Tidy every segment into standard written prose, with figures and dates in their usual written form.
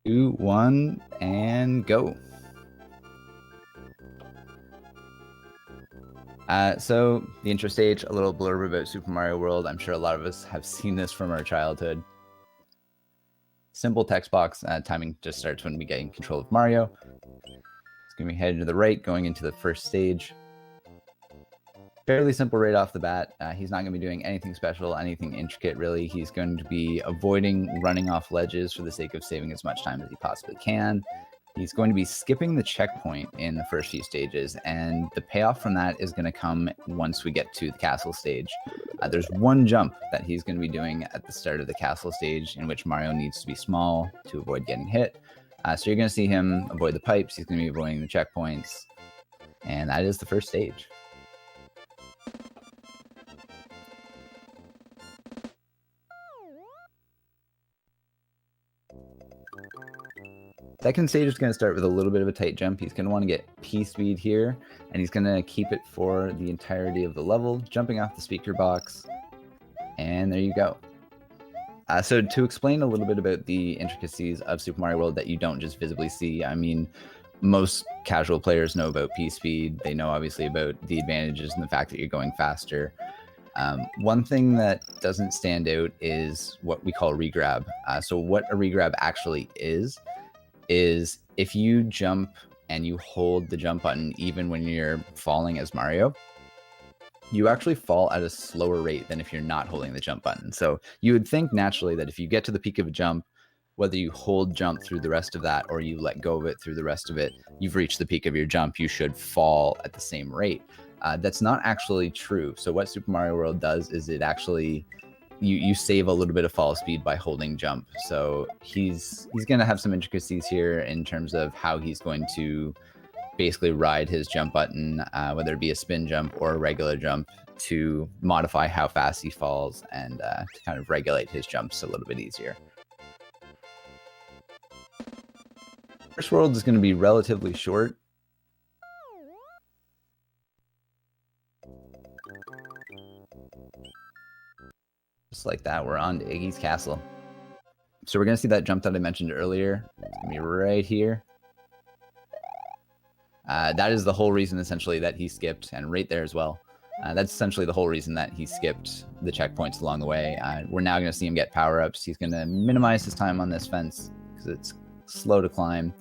2, 1, and go. So the intro stage, a little blurb about Super Mario World. I'm sure a lot of us have seen this from our childhood. Simple text box. Timing just starts when we get in control of Mario. It's going to be headed to the right, going into the first stage. Fairly simple right off the bat. He's not going to be doing anything special, anything intricate, really. He's going to be avoiding running off ledges for the sake of saving as much time as he possibly can. He's going to be skipping the checkpoint in the first few stages, and the payoff from that is going to come once we get to the castle stage. There's one jump that he's going to be doing at the start of the castle stage in which Mario needs to be small to avoid getting hit. So you're going to see him avoid the pipes, he's going to be avoiding the checkpoints, and that is the first stage. Second stage is going to start with a little bit of a tight jump. He's going to want to get P speed here, and he's going to keep it for the entirety of the level, jumping off the speaker box. And there you go. So to explain a little bit about the intricacies of Super Mario World that you don't just visibly see, I mean, most casual players know about P speed. They know obviously about the advantages and the fact that you're going faster. One thing that doesn't stand out is what we call regrab. So what a regrab actually is if you jump and you hold the jump button even when you're falling as Mario, you actually fall at a slower rate than if you're not holding the jump button. So you would think naturally that if you get to the peak of a jump, whether you hold jump through the rest of that or you let go of it through the rest of it, you've reached the peak of your jump, you should fall at the same rate. That's not actually true. So what Super Mario World does is it actually you save a little bit of fall speed by holding jump. So he's going to have some intricacies here in terms of how he's going to basically ride his jump button, whether it be a spin jump or a regular jump, to modify how fast he falls and to kind of regulate his jumps a little bit easier. First world is going to be relatively short. Just like that, we're on to Iggy's castle. So we're going to see that jump that I mentioned earlier. It's going to be right here. That is the whole reason, essentially, that he skipped, and right there as well. That's essentially the whole reason that he skipped the checkpoints along the way. We're now going to see him get power-ups. He's going to minimize his time on this fence because it's slow to climb.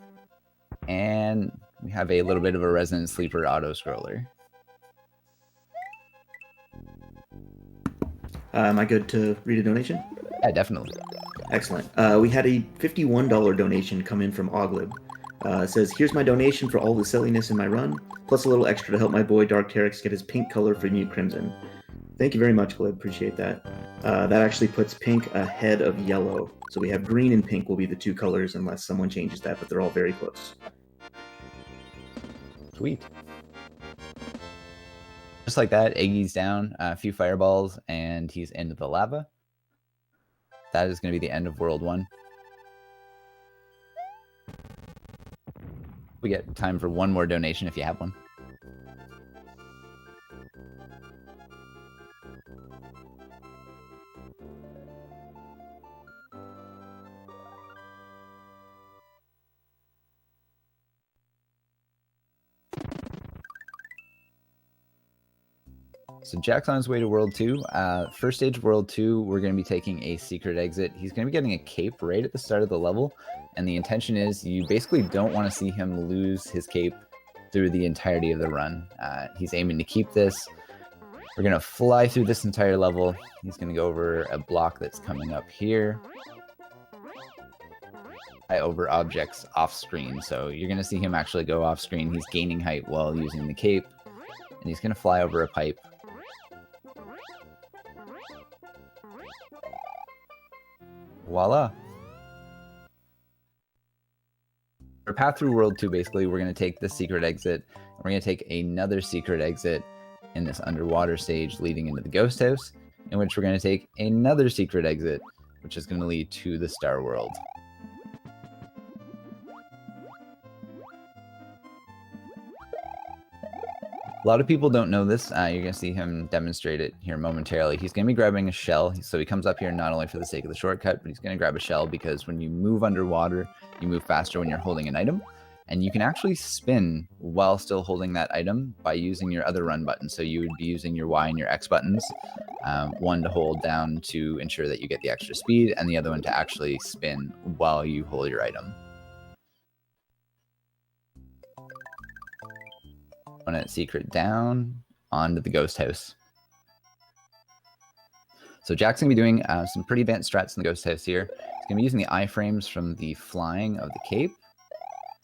And we have a little bit of a Resident Sleeper auto-scroller. Am I good to read a donation? Yeah, definitely. Excellent. We had a $51 donation come in from Oglib. It says, here's my donation for all the silliness in my run, plus a little extra to help my boy Darkterix get his pink color for Mute Crimson. Thank you very much, Glib. Appreciate that. That actually puts pink ahead of yellow. So we have green and pink will be the two colors unless someone changes that, but they're all very close. Sweet. Just like that, Iggy's down, a few fireballs, and he's into the lava. That is going to be the end of World 1. We get time for one more donation if you have one. So Jack's on his way to World 2. First stage of World 2, we're going to be taking a secret exit. He's going to be getting a cape right at the start of the level, and the intention is you basically don't want to see him lose his cape through the entirety of the run. He's aiming to keep this. We're going to fly through this entire level. He's going to go over a block that's coming up here. Over objects off screen, so you're going to see him actually go off screen. He's gaining height while using the cape, and he's going to fly over a pipe. Voila. Our path through World 2, basically, we're going to take the secret exit, and we're going to take another secret exit in this underwater stage leading into the ghost house, in which we're going to take another secret exit, which is going to lead to the Star World. lot of people don't know this. You're going to see him demonstrate it here momentarily. He's going to be grabbing a shell. So he comes up here not only for the sake of the shortcut, but he's going to grab a shell because when you move underwater, you move faster when you're holding an item. And you can actually spin while still holding that item by using your other run button. So you would be using your Y and your X buttons, one to hold down to ensure that you get the extra speed, and the other one to actually spin while you hold your item. One at secret down onto the ghost house. So Jack's going to be doing some pretty advanced strats in the ghost house here. He's going to be using the iframes from the flying of the cape.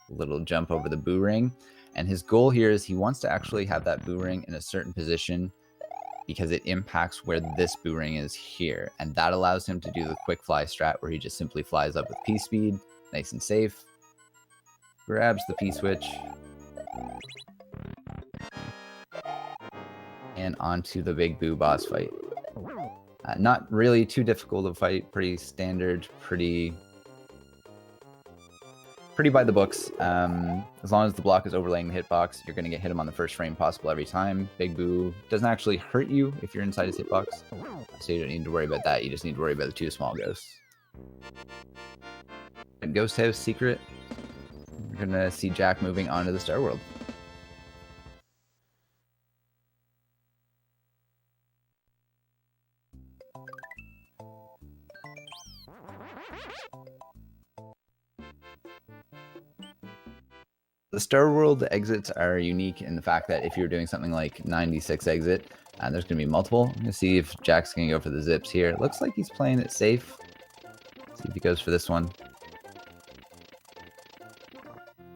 Little jump over the boo ring, and his goal here is he wants to actually have that boo ring in a certain position because it impacts where this boo ring is here, and that allows him to do the quick fly strat where he just simply flies up with P speed, nice and safe, grabs the P switch, and onto the big boo boss fight. Not really too difficult to fight, pretty standard, pretty by the books. As long as the block is overlaying the hitbox, you're going to hit him on the first frame possible every time. Big Boo doesn't actually hurt you if you're inside his hitbox, so you don't need to worry about that. You just need to worry about the two small ghosts. And Ghost House Secret, you're going to see Jack moving onto the Star World. The Star World exits are unique in the fact that if you're doing something like 96 exit, there's going to be multiple. I'm going to see if Jack's going to go for the zips here. It looks like he's playing it safe. Let's see if he goes for this one.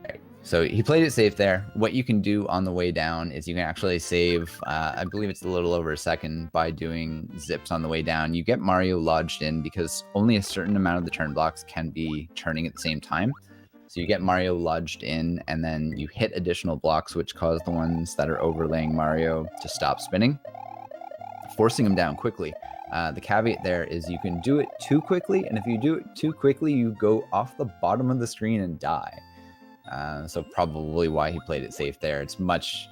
Right. So he played it safe there. What you can do on the way down is you can actually save, I believe it's a little over a second by doing zips on the way down. You get Mario lodged in because only a certain amount of the turn blocks can be turning at the same time. So you get Mario lodged in, and then you hit additional blocks, which cause the ones that are overlaying Mario to stop spinning, forcing him down quickly. The caveat there is you can do it too quickly, and if you do it too quickly, you go off the bottom of the screen and die. So probably why he played it safe there. It's much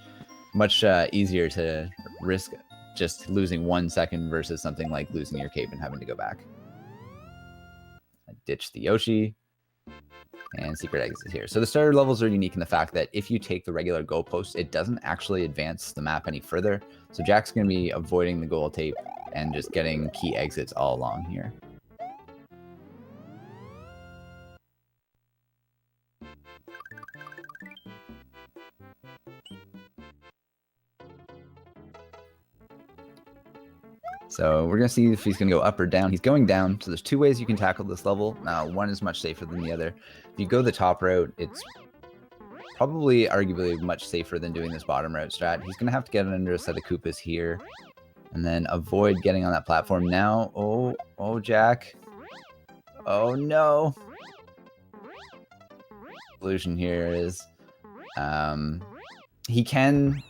easier to risk just losing 1 second versus something like losing your cape and having to go back. Ditch the Yoshi. And secret exit here. So the starter levels are unique in the fact that if you take the regular goalpost, it doesn't actually advance the map any further. So Jack's going to be avoiding the goal tape and just getting key exits all along here. So we're going to see if he's going to go up or down. He's going down, so there's two ways you can tackle this level. One is much safer than the other. If you go the top route, it's probably arguably much safer than doing this bottom route strat. He's going to have to get under a set of Koopas here and then avoid getting on that platform. Now, oh, Jack. Oh, no. Solution here is he can...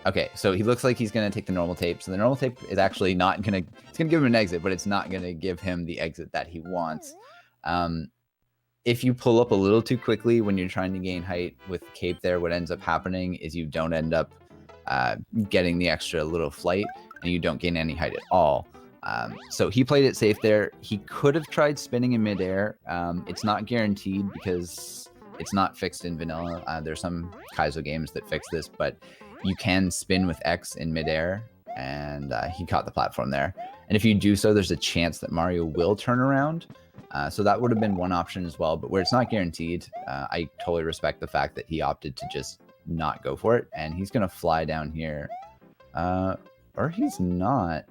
Okay, so he looks like he's going to take the normal tape. So the normal tape is actually not going to... It's going to give him an exit, but it's not going to give him the exit that he wants. If you pull up a little too quickly when you're trying to gain height with the cape there, what ends up happening is you don't end up getting the extra little flight, and you don't gain any height at all. So he played it safe there. He could have tried spinning in midair. It's not guaranteed because it's not fixed in vanilla. There's some Kaizo games that fix this, but you can spin with X in midair, and he caught the platform there. And if you do so, there's a chance that Mario will turn around. So that would have been one option as well, but where it's not guaranteed, I totally respect the fact that he opted to just not go for it, and he's going to fly down here. Or he's not.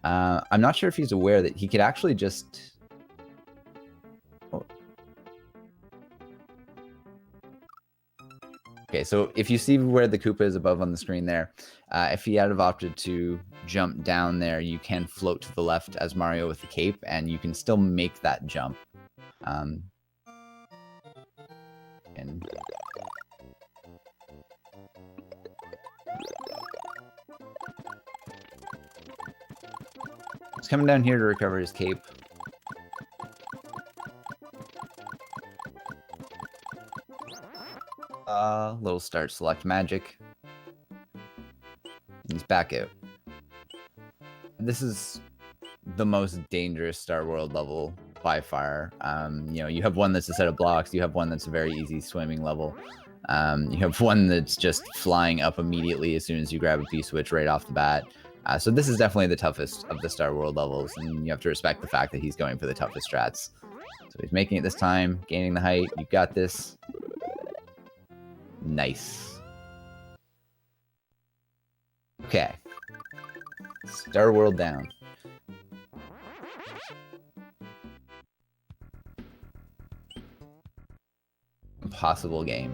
I'm not sure if he's aware that he could actually just... Okay, so if you see where the Koopa is above on the screen there, if he had have opted to jump down there, you can float to the left as Mario with the cape, and you can still make that jump. And he's coming down here to recover his cape. Little start select magic. He's back out. This is the most dangerous Star World level by far. You know, you have one that's a set of blocks. You have one that's a very easy swimming level. You have one that's just flying up immediately as soon as you grab a P-switch right off the bat. So this is definitely the toughest of the Star World levels, and you have to respect the fact that he's going for the toughest strats. So he's making it this time, gaining the height. You got this. Nice. Okay. Star World down. Impossible game.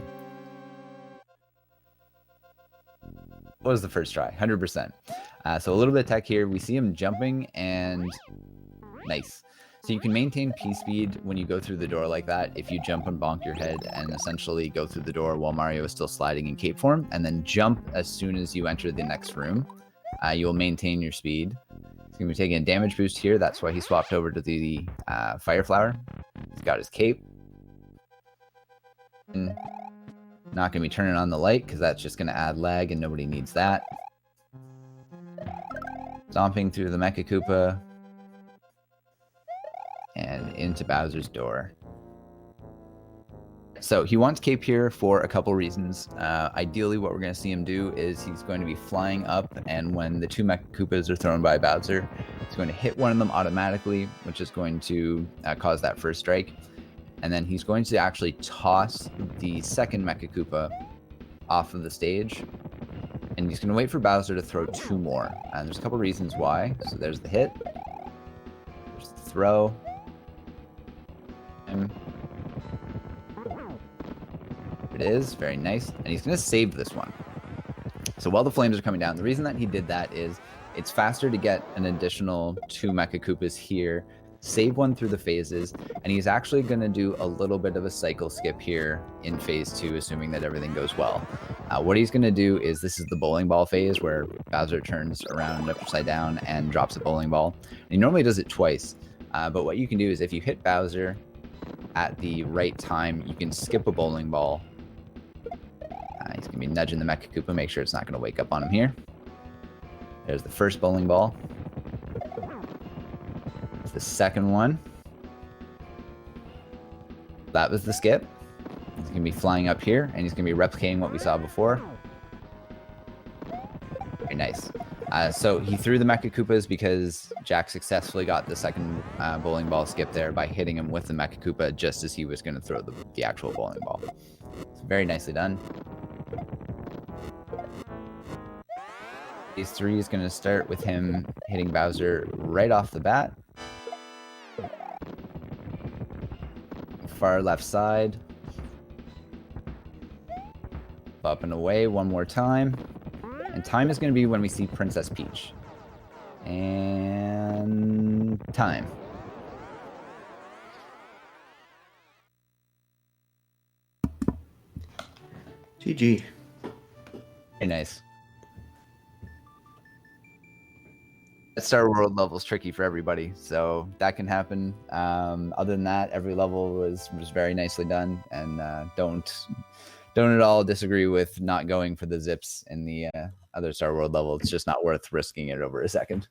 What was the first try? 100%. So a little bit of tech here. We see him jumping, and nice. So you can maintain P-speed when you go through the door like that if you jump and bonk your head and essentially go through the door while Mario is still sliding in cape form, and then jump as soon as you enter the next room. You will maintain your speed. He's going to be taking a damage boost here. That's why he swapped over to the Fire Flower. He's got his cape. And not going to be turning on the light because that's just going to add lag and nobody needs that. Stomping through the Mecha Koopa. And into Bowser's door. So he wants cape here for a couple reasons. Ideally, what we're going to see him do is he's going to be flying up, and when the two Mecha Koopas are thrown by Bowser, he's going to hit one of them automatically, which is going to cause that first strike. And then he's going to actually toss the second Mecha Koopa off of the stage. And he's going to wait for Bowser to throw two more. And there's a couple reasons why. So there's the hit. There's the throw. There it is. Very nice. And he's going to save this one. So while the flames are coming down, the reason that he did that is it's faster to get an additional two Mecha Koopas here, save one through the phases, and he's actually going to do a little bit of a cycle skip here in phase 2, assuming that everything goes well. What he's going to do is, this is the bowling ball phase where Bowser turns around upside down and drops a bowling ball. And he normally does it twice, but what you can do is if you hit Bowser at the right time, you can skip a bowling ball. He's going to be nudging the Mecha Koopa, make sure it's not going to wake up on him here. There's the first bowling ball. The second one. That was the skip. He's going to be flying up here, and he's going to be replicating what we saw before. Very nice. So he threw the Mecha Koopas because Jack successfully got the second bowling ball skip there by hitting him with the Mecha Koopa just as he was going to throw the actual bowling ball. So very nicely done. Phase 3 is going to start with him hitting Bowser right off the bat. Far left side. Up and away one more time. And time is going to be when we see Princess Peach. And time. GG. Very nice. Star World level's tricky for everybody, so that can happen. Other than that, every level was very nicely done, and don't at all disagree with not going for the zips in the other Star World level. It's just not worth risking it over a second.